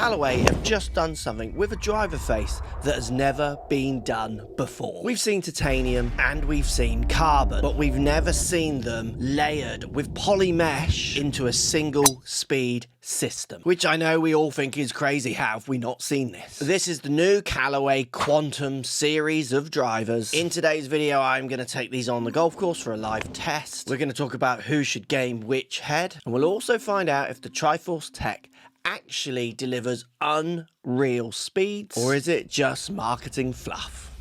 Callaway have just done something with a driver face that has never been done before. We've seen titanium and we've seen carbon, but we've never seen them layered with poly mesh into a single speed system, which I know we all think is crazy. How have we not seen this? This is the new Callaway Quantum Series of drivers. In today's video, I'm going to take these on the golf course for a live test. We're going to talk about who should game which head, and we'll also find out if the Triforce Tech actually delivers unreal speeds, or is it just marketing fluff?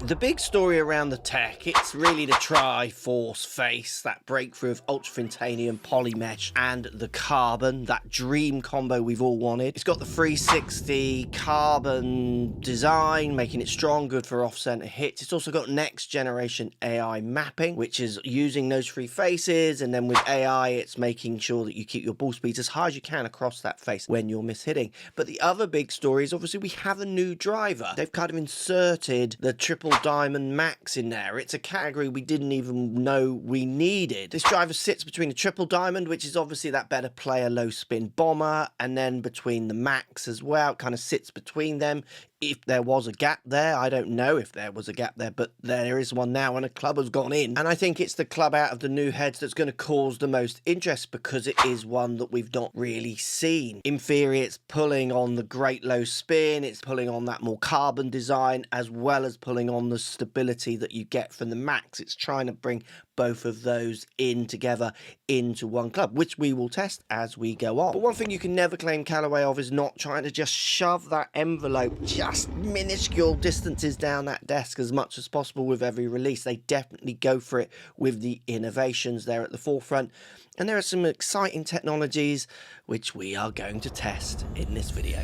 The big story around the Tech, it's really the Triforce face, that breakthrough of ultra titanium, poly mesh, and the carbon, that dream combo we've all wanted. It's got the 360 carbon design, making it strong, good for off-center hits. It's also got next generation AI mapping, which is using those three faces, and then with AI, it's making sure that you keep your ball speeds as high as you can across that face when you're mishitting. But the other big story is obviously we have a new driver. They've kind of inserted the Triple Diamond Max in there. It's a category we didn't even know we needed. This driver sits between the Triple Diamond, which is obviously that better player low spin bomber, and then between the Max as well. It kind of sits between them. If there was a gap there, I don't know if there was a gap there, but there is one now, and a club has gone in. And I think it's the club out of the new heads that's going to cause the most interest, because it is one that we've not really seen. In theory, it's pulling on the great low spin, it's pulling on that more carbon design, as well as pulling on the stability that you get from the Max. It's trying to bring both of those in together into one club, which we will test as we go on. But one thing you can never claim Callaway of is not trying to just shove that envelope just minuscule distances down that desk as much as possible with every release. They definitely go for it with the innovations there at the forefront, and there are some exciting technologies which we are going to test in this video.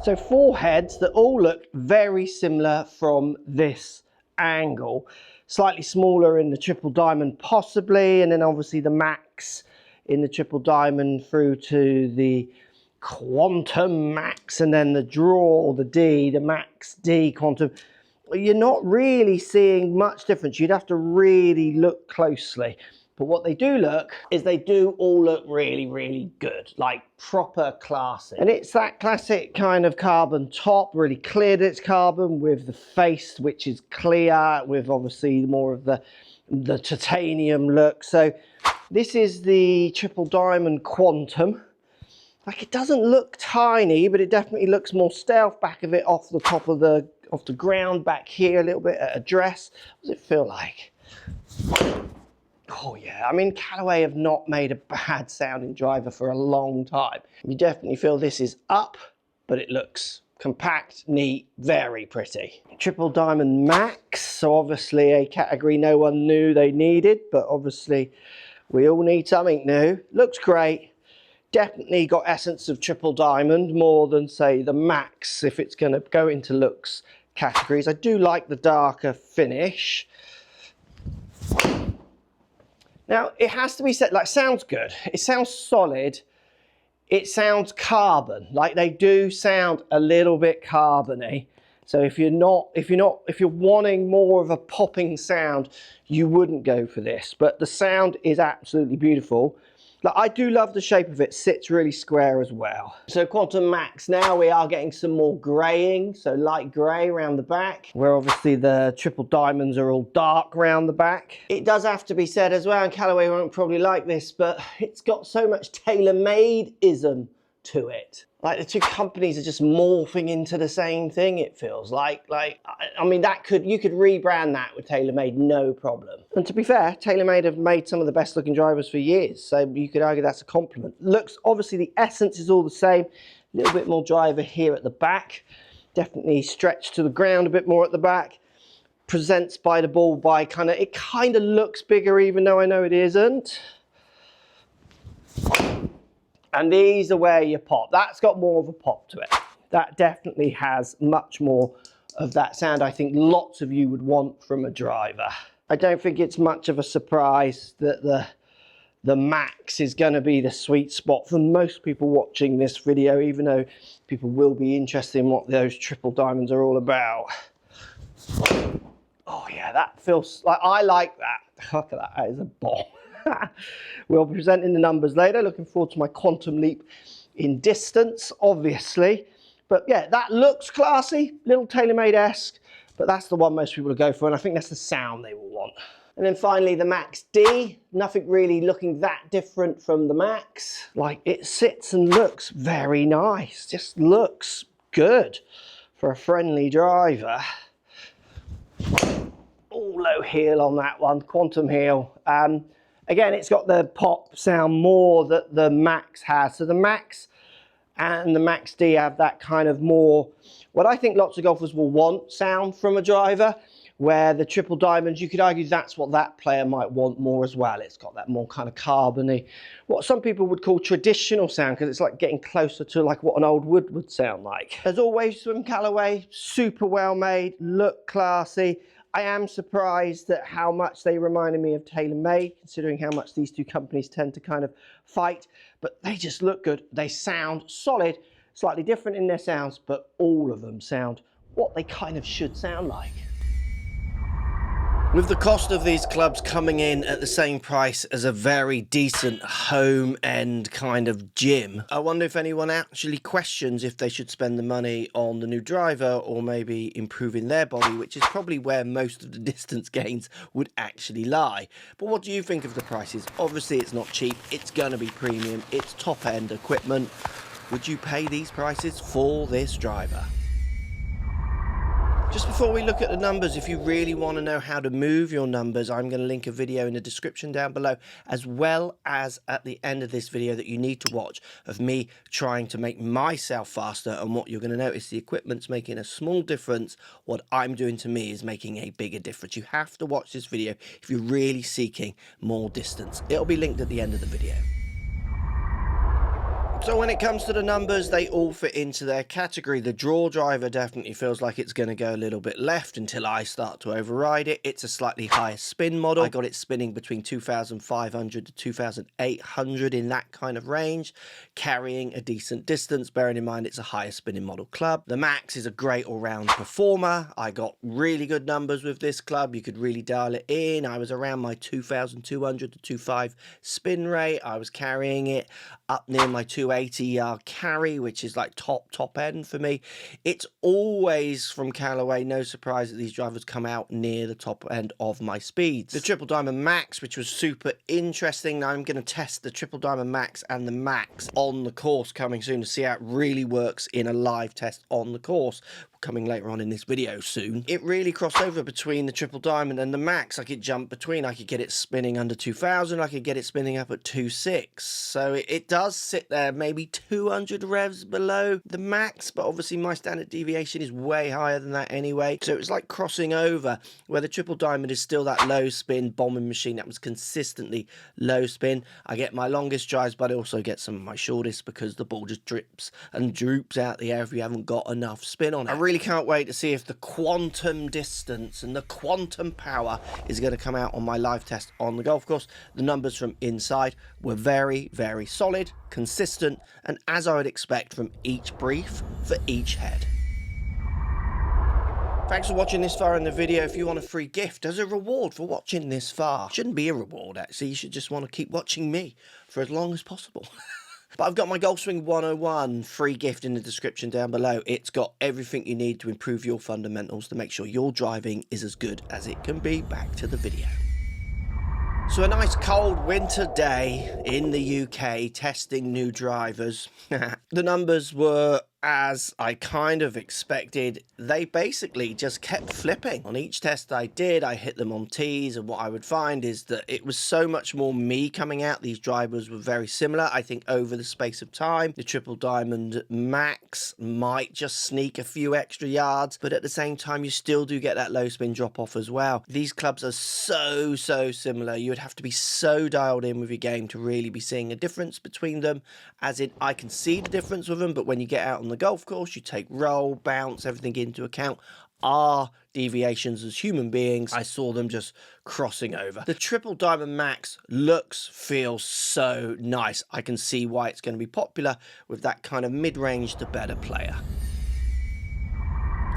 So 4 heads that all look very similar from this angle. Slightly smaller in the Triple Diamond possibly, and then obviously the Max in the Triple Diamond through to the Quantum Max, and then the Draw, the D, the Max D Quantum. You're not really seeing much difference. You'd have to really look closely. But what they do look is they do all look really, really good, like proper classic. And it's that classic kind of carbon top, really cleared its carbon, with the face which is clear, with obviously more of the titanium look. So this is the Triple Diamond Quantum. Like, it doesn't look tiny, but it definitely looks more stealth. Back of it off the top of the ground back here a little bit at address. What does it feel like? Oh yeah, I mean, Callaway have not made a bad sounding driver for a long time. You definitely feel this is up, but it looks compact, neat, very pretty. Triple Diamond Max, so obviously a category no one knew they needed, but obviously we all need something new. Looks great. Definitely got essence of Triple Diamond, more than say the Max if it's going to go into looks categories. I do like the darker finish. Now, it has to be said, like, sounds good. It sounds solid. It sounds carbon. Like, they do sound a little bit carbony. So if you're wanting more of a popping sound, you wouldn't go for this. But the sound is absolutely beautiful. Like, I do love the shape of it. Sits really square as well. So Quantum Max, now we are getting some more greying, so light grey around the back, where obviously the Triple Diamonds are all dark around the back. It does have to be said as well, and Callaway won't probably like this, but it's got so much TaylorMade-ism to it. Like, the two companies are just morphing into the same thing, it feels like. I mean, you could rebrand that with TaylorMade, no problem. And to be fair, TaylorMade have made some of the best looking drivers for years, so you could argue that's a compliment. Looks, obviously the essence is all the same. A little bit more driver here at the back. Definitely stretched to the ground a bit more at the back. Presents by the ball by it kind of looks bigger, even though I know it isn't. And these are where you pop. That's got more of a pop to it. That definitely has much more of that sound I think lots of you would want from a driver. I don't think it's much of a surprise that the Max is going to be the sweet spot for most people watching this video, even though people will be interested in what those Triple Diamonds are all about. Oh yeah, that feels like, I like that. Look at that, that is a bomb. We'll be presenting the numbers later. Looking forward to my quantum leap in distance, obviously. But yeah, that looks classy, little TaylorMade-esque, but that's the one most people will go for, and I think that's the sound they will want. And then finally, the Max D. Nothing really looking that different from the Max. Like, it sits and looks very nice. Just looks good for a friendly driver. Oh, low heel on that one, quantum heel. Again, it's got the pop sound more that the Max has. So the Max and the Max D have that kind of more, what I think lots of golfers will want sound from a driver, where the triple diamonds, you could argue that's what that player might want more as well. It's got that more kind of carbony, what some people would call traditional sound, because it's like getting closer to like what an old wood would sound like. As always from Callaway, super well made, look classy. I am surprised at how much they reminded me of TaylorMade, considering how much these two companies tend to kind of fight, but they just look good. They sound solid, slightly different in their sounds, but all of them sound what they kind of should sound like. With the cost of these clubs coming in at the same price as a very decent home-end kind of gym, I wonder if anyone actually questions if they should spend the money on the new driver or maybe improving their body, which is probably where most of the distance gains would actually lie. But what do you think of the prices? Obviously, it's not cheap. It's going to be premium. It's top-end equipment. Would you pay these prices for this driver? Just before we look at the numbers, if you really want to know how to move your numbers, I'm going to link a video in the description down below, as well as at the end of this video that you need to watch, of me trying to make myself faster. And what you're going to notice, the equipment's making a small difference. What I'm doing to me is making a bigger difference. You have to watch this video if you're really seeking more distance. It'll be linked at the end of the video. So when it comes to the numbers, they all fit into their category. The draw driver definitely feels like it's going to go a little bit left until I start to override it. It's a slightly higher spin model. I got it spinning between 2,500 to 2,800 in that kind of range, carrying a decent distance, bearing in mind it's a higher spinning model club. The Max is a great all-round performer. I got really good numbers with this club. You could really dial it in. I was around my 2,200 to 2,500 spin rate. I was carrying it up near my 280 yard carry, which is like top end for me. It's always from Callaway, no surprise that these drivers come out near the top end of my speeds. The Triple Diamond Max, which was super interesting. Now I'm going to test the Triple Diamond Max and the Max on the course coming soon to see how it really works in a live test on the course, coming later on in this video soon. It really crossed over between the Triple Diamond and the Max. I could jump between. I could get it spinning under 2,000. I could get it spinning up at 2.6. So it does sit there maybe 200 revs below the Max, but obviously my standard deviation is way higher than that anyway. So it's like crossing over, where the Triple Diamond is still that low spin bombing machine that was consistently low spin. I get my longest drives, but I also get some of my shortest because the ball just drips and droops out the air if you haven't got enough spin on it. I really can't wait to see if the quantum distance and the quantum power is going to come out on my live test on the golf course. The numbers from inside were very, very solid, consistent, and as I would expect from each brief for each head. Thanks for watching this far in the video. If you want a free gift as a reward for watching this far, shouldn't be a reward actually, you should just want to keep watching me for as long as possible. But I've got my Golf Swing 101 free gift in the description down below. It's got everything you need to improve your fundamentals to make sure your driving is as good as it can be. Back to the video. So a nice cold winter day in the UK testing new drivers. The numbers were as I kind of expected. They basically just kept flipping. On each test I did, I hit them on tees, and what I would find is that it was so much more me coming out. These drivers were very similar. I think over the space of time, the Triple Diamond Max might just sneak a few extra yards, but at the same time, you still do get that low spin drop off as well. These clubs are so similar. You would have to be so dialed in with your game to really be seeing a difference between them, as in I can see the difference with them, but when you get out on the golf course, you take roll, bounce, everything into account. Our deviations as human beings, I saw them just crossing over. The Triple Diamond Max looks, feels so nice. I can see why it's going to be popular with that kind of mid-range to better player.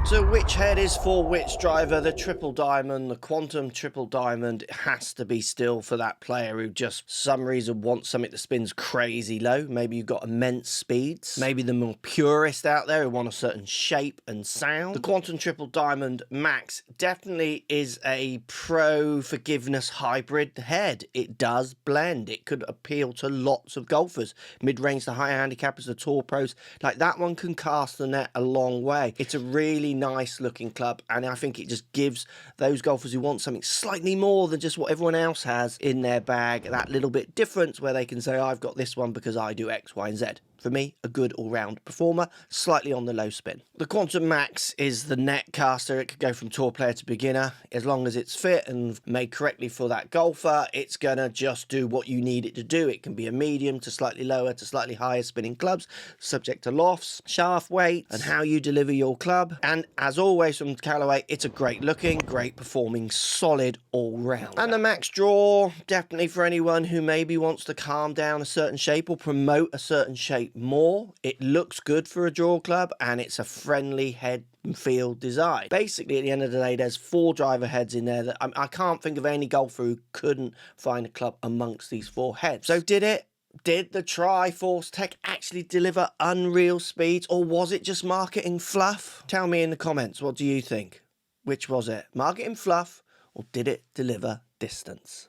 So which head is for which driver? The triple diamond, the Quantum triple diamond, it has to be still for that player who just some reason wants something that spins crazy low. Maybe you've got immense speeds. Maybe the more purist out there who want a certain shape and sound. The Quantum triple diamond max definitely is a pro forgiveness hybrid head. It does blend. It could appeal to lots of golfers, mid-range to high handicappers, the tour pros. Like that one can cast the net a long way. It's a really nice looking club, and I think it just gives those golfers who want something slightly more than just what everyone else has in their bag that little bit difference where they can say, I've got this one because I do X, Y, and Z. For me, a good all-round performer, slightly on the low spin. The Quantum Max is the net caster. It could go from tour player to beginner. As long as it's fit and made correctly for that golfer, it's going to just do what you need it to do. It can be a medium to slightly lower to slightly higher spinning clubs, subject to lofts, shaft weights, and how you deliver your club. And as always from Callaway, it's a great looking, great performing, solid all-round. And the Max Draw, definitely for anyone who maybe wants to calm down a certain shape or promote a certain shape more. It looks good for a draw club, and it's a friendly head and feel design. Basically, at the end of the day, there's 4 driver heads in there that I can't think of any golfer who couldn't find a club amongst these 4 heads. So did the Triforce Tech actually deliver unreal speeds, or was it just marketing fluff? Tell me in the comments, what do you think? Which was it? Marketing fluff, or did it deliver distance?